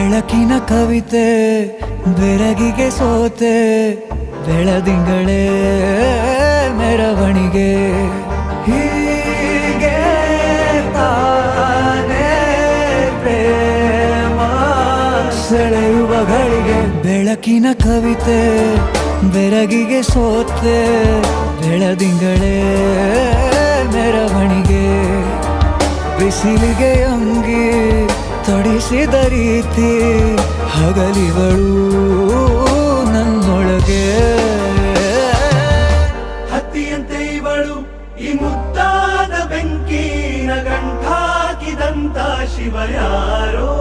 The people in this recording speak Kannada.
ಬೆಳಕಿನ ಕವಿತೆ ಬೆರಗಿಗೆ ಸೋತೆ ಬೆಳದಿಂಗಳೇ ಮೆರವಣಿಗೆ ಹೀಗೆ ತಾನೇ ಪ್ರೇಮ ಸೆಳೆಯುವ ಗಳಿಗೆ ಬೆಳಕಿನ ಕವಿತೆ ಬೆರಗಿಗೆ ಸೋತೆ ಬೆಳದಿಂಗಳೇ ಮೆರವಣಿಗೆ ಬಿಸಿಲಿಗೆ ಅಂಗಿ ತೊಡಿಸಿದ ರೀತಿ ಹಗಲಿಗಳು ನನ್ನೊಳಗೆ ಹತ್ತಿಯಂತೆ ಇವಳು ಈ ಮುದ್ದಾದ ಬೆಂಕಿನ ಗಂಟಾಕಿದಂತ ಶಿವ ಯಾರೋ